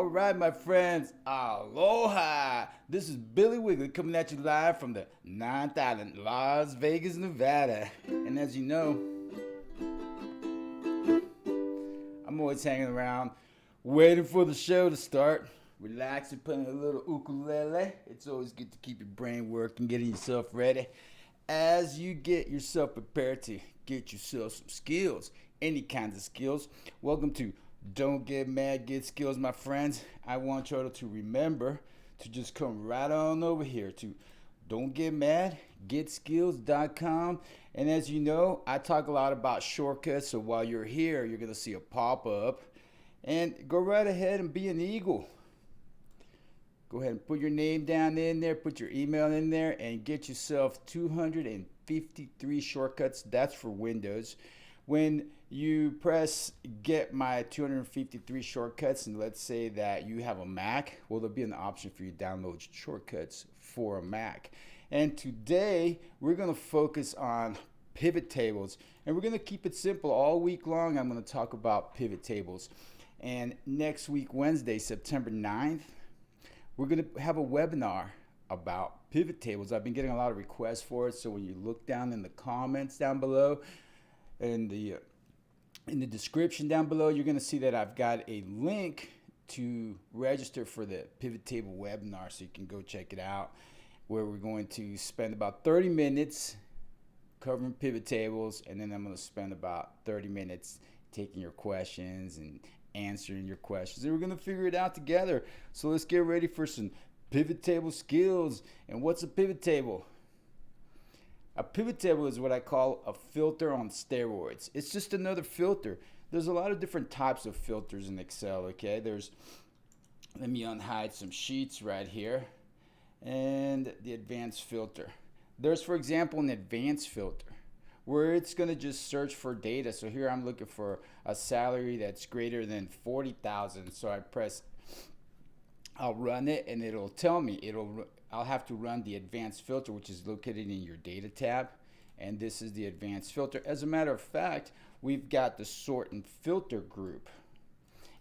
All right, my friends, aloha. This is Billy Wigley coming at you live from the Ninth Island, Las Vegas, Nevada. And as you know, I'm always hanging around, waiting for the show to start. Relaxing, playing a little ukulele. It's always good to keep your brain working, getting yourself ready. As you get yourself prepared to get yourself some skills, any kinds of skills. Welcome to Don't Get Mad, Get Skills, my friends. I want y'all to remember to just come right on over here to don'tgetmadgetskills.com. And as you know, I talk a lot about shortcuts, so while you're here, you're going to see a pop-up. And go right ahead and be an eagle. Go ahead and put your name down in there, put your email in there, and get yourself 253 shortcuts. That's for Windows. When you press get my 253 shortcuts, and let's say that you have a Mac, well, there'll be an option for you to download shortcuts for a Mac. And today, we're going to focus on pivot tables, and we're going to keep it simple. All week long, I'm going to talk about pivot tables. And next week, Wednesday, September 9th, we're going to have a webinar about pivot tables. I've been getting a lot of requests for it, so when you look down in the comments down below, in the description down below, you're going to see that I've got a link to register for the pivot table webinar, so you can go check it out, where we're going to spend about 30 minutes covering pivot tables, and then I'm going to spend about 30 minutes taking your questions and answering your questions, and we're going to figure it out together. So let's get ready for some pivot table skills. And what's a pivot table? A pivot table is what I call a filter on steroids. It's just another filter. There's a lot of different types of filters in Excel, okay? Let me unhide some sheets right here, and the advanced filter. There's, for example, an advanced filter where it's going to just search for data. So here I'm looking for a salary that's greater than 40,000. So I'll run it, and it'll tell me, I'll have to run the advanced filter, which is located in your data tab. And this is the advanced filter. As a matter of fact, we've got the sort and filter group.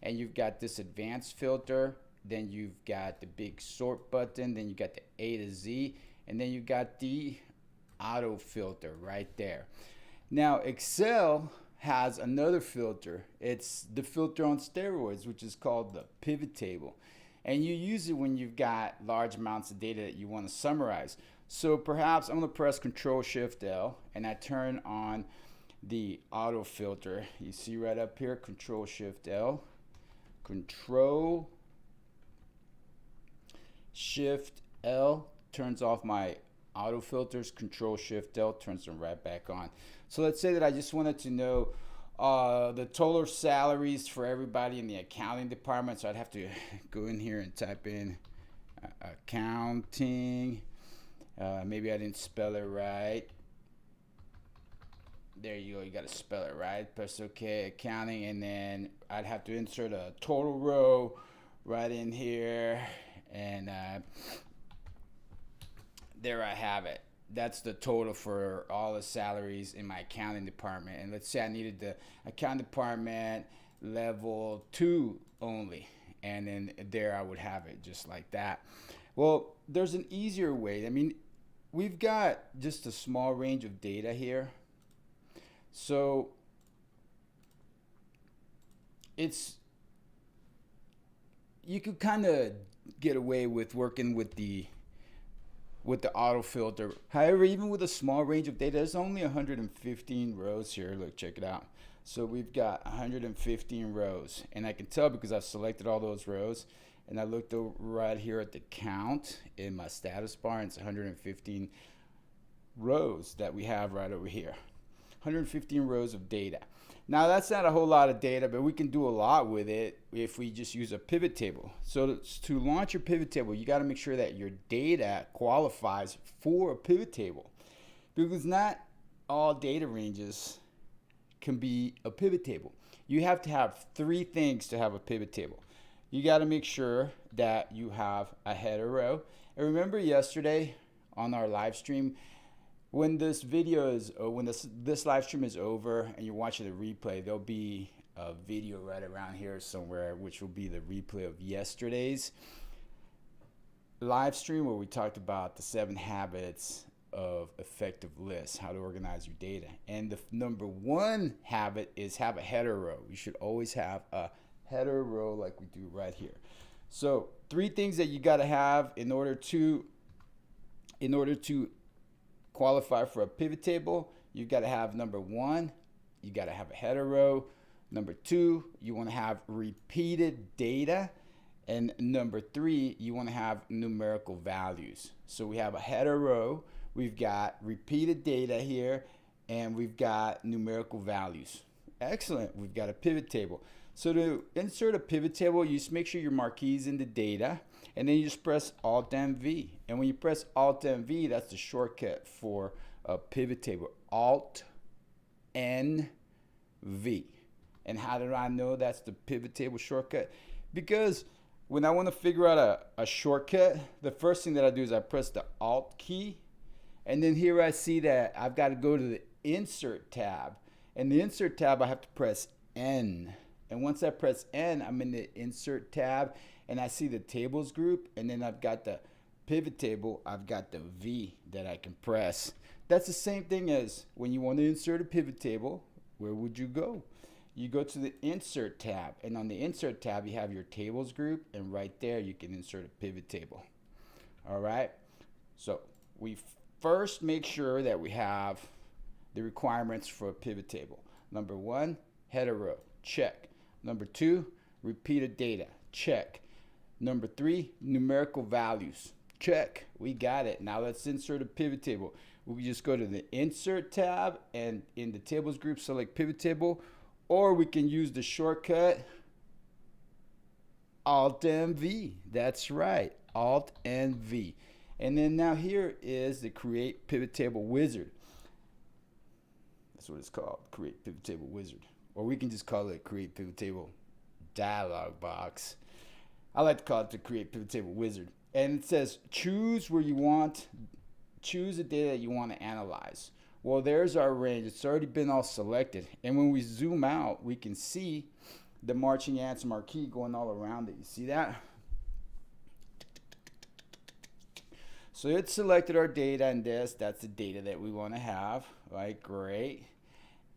And you've got this advanced filter, then you've got the big sort button, then you got the A to Z, and then you've got the auto filter right there. Now Excel has another filter. It's the filter on steroids, which is called the pivot table, and you use it when you've got large amounts of data that you want to summarize. So perhaps I'm going to press Control-Shift-L, and I turn on the auto filter. You see right up here, Control-Shift-L, Control-Shift-L turns off my auto filters. Control-Shift-L turns them right back on. So let's say that I just wanted to know the total salaries for everybody in the accounting department. So I'd have to go in here and type in accounting. Maybe I didn't spell it right. There you go. You got to spell it right. Press OK, accounting, and then I'd have to insert a total row right in here, and there I have it. That's the total for all the salaries in my accounting department. And let's say I needed the accounting department level 2 only. And then there I would have it just like that. Well, there's an easier way. I mean, we've got just a small range of data here. So you could kind of get away with working with the auto filter. However, even with a small range of data, there's only 115 rows here. Look, check it out. So we've got 115 rows, and I can tell because I've selected all those rows, and I looked over right here at the count in my status bar, and it's 115 rows that we have right over here. 115 rows of data. Now that's not a whole lot of data, but we can do a lot with it if we just use a pivot table. So to launch your pivot table, you got to make sure that your data qualifies for a pivot table, because not all data ranges can be a pivot table. You have to have 3 things to have a pivot table. You got to make sure that you have a header row. And remember yesterday on our live stream, when this video is, when this live stream is over and you're watching the replay, there'll be a video right around here somewhere, which will be the replay of yesterday's live stream where we talked about the 7 habits of effective lists, how to organize your data. And the number 1 habit is have a header row. You should always have a header row like we do right here. So 3 things that you got to have in order to qualify for a pivot table. You've got to have number 1, you got to have a header row. Number 2, you want to have repeated data. And number 3, you want to have numerical values. So we have a header row, we've got repeated data here, and we've got numerical values. Excellent. We've got a pivot table. So to insert a pivot table, you just make sure your marquee is in the data, and then you just press Alt and V. And when you press Alt and V, that's the shortcut for a pivot table. Alt N V. And how did I know that's the pivot table shortcut? Because when I want to figure out a shortcut, the first thing that I do is I press the Alt key, and then here I see that I've got to go to the Insert tab. And the Insert tab, I have to press N. And once I press N, I'm in the Insert tab, and I see the Tables group, and then I've got the Pivot Table, I've got the V that I can press. That's the same thing as when you want to insert a pivot table, where would you go? You go to the Insert tab, and on the Insert tab, you have your Tables group, and right there, you can insert a pivot table. All right? So we first make sure that we have the requirements for a pivot table. Number 1, header row, check. Number 2, repeated data, check. Number 3, numerical values, check. We got it. Now let's insert a pivot table. We just go to the Insert tab, and in the Tables group, select Pivot Table, or we can use the shortcut Alt and V. That's right, Alt and V. And then now here is the Create Pivot Table Wizard. That's what it's called, Create Pivot Table Wizard. Or we can just call it Create Pivot Table Dialog Box. I like to call it the Create Pivot Table Wizard. And it says choose the data that you want to analyze. Well, there's our range. It's already been all selected. And when we zoom out, we can see the marching ants marquee going all around it. You see that? So it selected our data, and that's the data that we want to have. Right, great.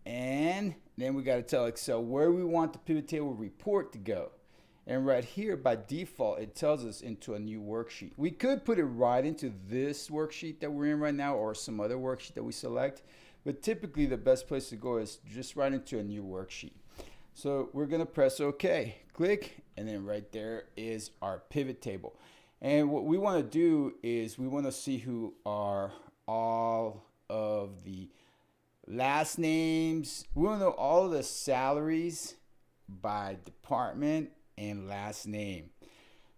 And then we got to tell Excel where we want the pivot table report to go. And right here, by default, it tells us into a new worksheet. We could put it right into this worksheet that we're in right now, or some other worksheet that we select. But typically, the best place to go is just right into a new worksheet. So we're going to press OK. Click, and then right there is our pivot table. And what we want to do is we want to see who are all of the last names. We want to know all of the salaries by department and last name.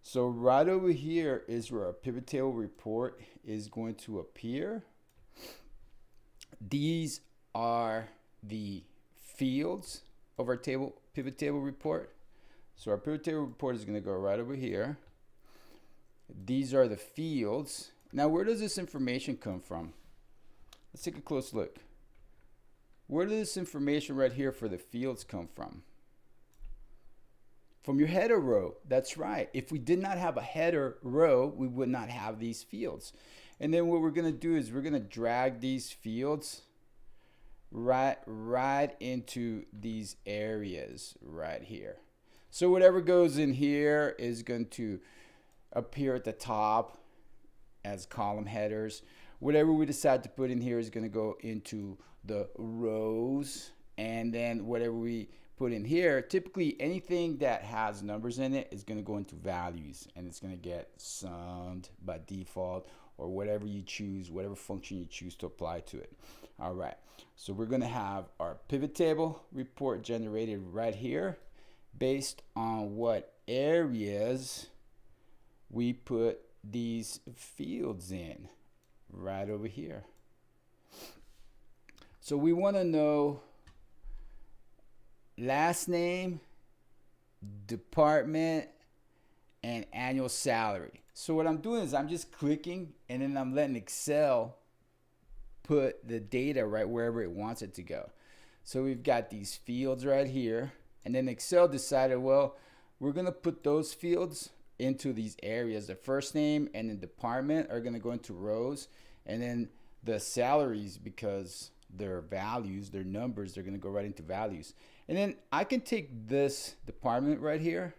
So right over here is where our pivot table report is going to appear. These are the fields of our pivot table report. So our pivot table report is going to go right over here. These are the fields. Now, where does this information come from? Let's take a close look. Where does this information right here for the fields come from? From your header row. That's right. If we did not have a header row, we would not have these fields. And then what we're going to do is we're going to drag these fields right into these areas right here. So whatever goes in here is going to appear at the top as column headers. Whatever we decide to put in here is going to go into the rows, and then whatever we put in here, typically anything that has numbers in it is going to go into values, and it's going to get summed by default, or whatever you choose, whatever function you choose to apply to it. All right, so we're going to have our pivot table report generated right here based on what areas we put these fields in right over here. So we want to know last name, department, and annual salary. So what I'm doing is I'm just clicking, and then I'm letting Excel put the data right wherever it wants it to go. So we've got these fields right here, And then Excel decided, well, we're going to put those fields into these areas. The first name and the department are going to go into rows. And then the salaries, because their values, their numbers, they're going to go right into values. And then I can take this department right here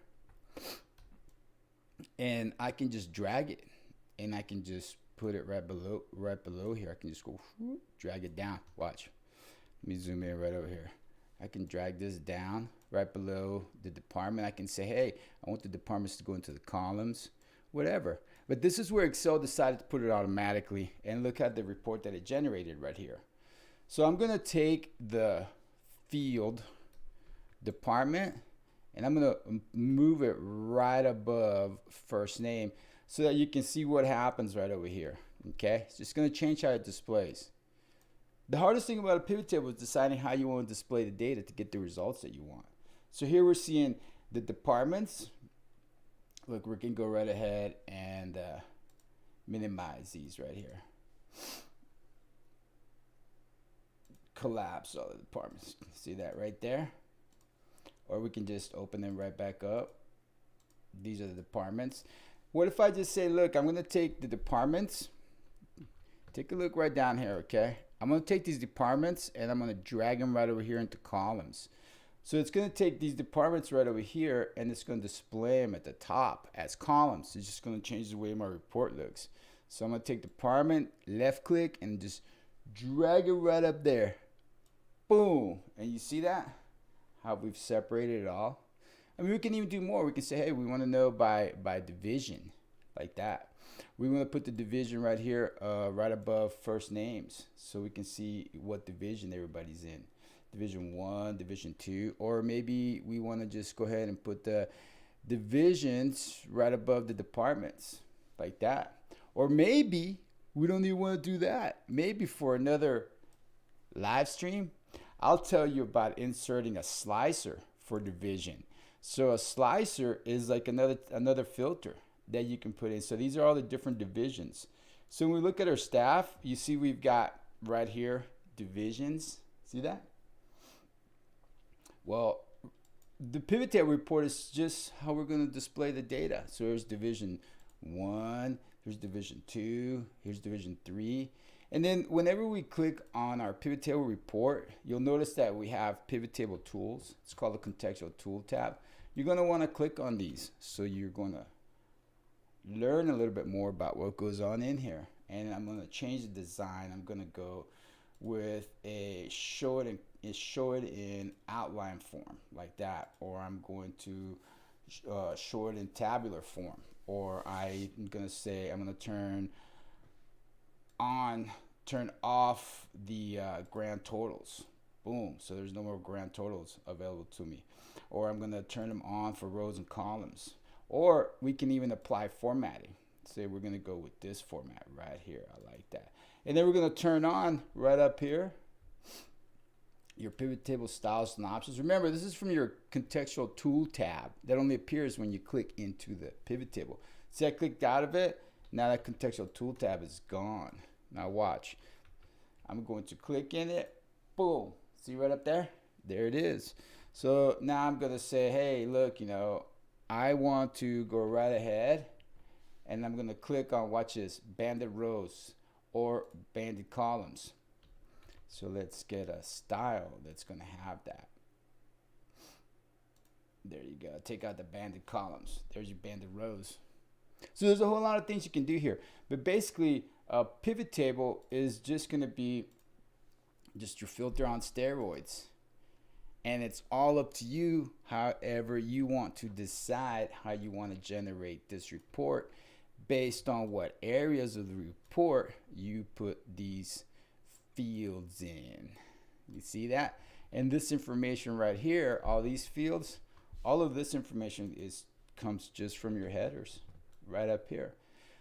and I can just drag it, and I can just put it right below here. I can just go whoop, drag it down. Watch. Let me zoom in right over here. I can drag this down right below the department. I can say, hey, I want the departments to go into the columns, whatever. But this is where Excel decided to put it automatically, and look at the report that it generated right here. So I'm going to take the field department and I'm going to move it right above first name so that you can see what happens right over here. Okay, it's just going to change how it displays. The hardest thing about a pivot table is deciding how you want to display the data to get the results that you want. So here we're seeing the departments. Look, we can go right ahead and minimize these right here. Collapse all the departments. See that right there? Or we can just open them right back up. These are the departments. What if I just say, look, I'm going to take the departments. Take a look right down here, okay? I'm going to take these departments and I'm going to drag them right over here into columns. So it's going to take these departments right over here and it's going to display them at the top as columns. It's just going to change the way my report looks. So I'm going to take department, left click, and just drag it right up there. Boom. And you see that? How we've separated it all. I mean, we can even do more. We can say, hey, we want to know by division, like that. We want to put the division right here, right above first names, so we can see what division everybody's in. Division 1, Division 2, or maybe we want to just go ahead and put the divisions right above the departments, like that. Or maybe we don't even want to do that. Maybe for another live stream, I'll tell you about inserting a slicer for division. So a slicer is like another filter that you can put in. So these are all the different divisions. So when we look at our staff, you see we've got right here divisions. See that? Well, the pivot table report is just how we're going to display the data. So here's division 1, here's division 2, here's division 3. And then whenever we click on our pivot table report, you'll notice that we have pivot table tools. It's called the contextual tool tab. You're going to want to click on these. So you're going to learn a little bit more about what goes on in here. And I'm going to change the design. I'm going to go with a show it in outline form, like that. Or I'm going to show it in tabular form. Or I'm going to say I'm going to turn off the grand totals. Boom. So there's no more grand totals available to me. Or I'm going to turn them on for rows and columns. Or we can even apply formatting. Say we're going to go with this format right here. I like that. And then we're going to turn on right up here your pivot table styles and options. Remember, this is from your contextual tool tab that only appears when you click into the pivot table. See, I clicked out of it. Now that contextual tool tab is gone. Now watch. I'm going to click in it. Boom. See right up there? There it is. So now I'm going to say, hey, look, I want to go right ahead and I'm going to click on, watch this, banded rows or banded columns. So let's get a style that's going to have that. There you go. Take out the banded columns. There's your banded rows. So there's a whole lot of things you can do here. But basically, a pivot table is just going to be just your filter on steroids. And it's all up to you, however you want to decide how you want to generate this report based on what areas of the report you put these fields in. You see that? And this information right here, all these fields, all of this information comes just from your headers right up here.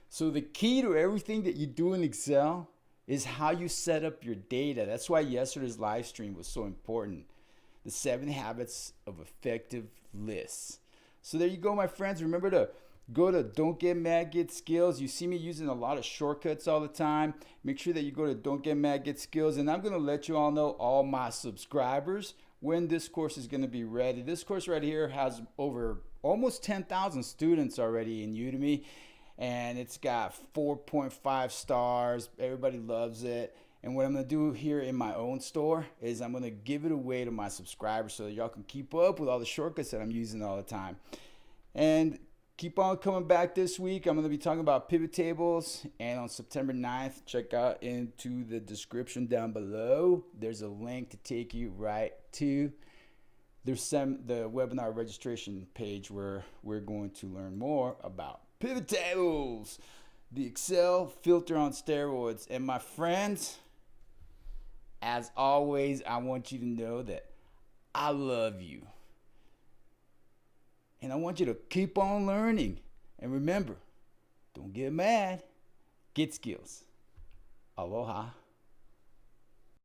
So the key to everything that you do in Excel is how you set up your data. That's why yesterday's live stream was so important. The 7 habits of effective lists. So there you go, my friends. Remember to go to Don't Get Mad, Get Skills. You see me using a lot of shortcuts all the time. Make sure that you go to Don't Get Mad, Get Skills. And I'm going to let you all know, all my subscribers, when this course is going to be ready. This course right here has over almost 10,000 students already in Udemy, and it's got 4.5 stars. Everybody loves it. And what I'm going to do here in my own store is I'm going to give it away to my subscribers so that y'all can keep up with all the shortcuts that I'm using all the time. And keep on coming back this week. I'm going to be talking about pivot tables. And on September 9th, check out into the description down below. There's a link to take you right to the webinar registration page where we're going to learn more about pivot tables, the Excel filter on steroids. And my friends, as always, I want you to know that I love you. And I want you to keep on learning. And remember, don't get mad. Get skills. Aloha.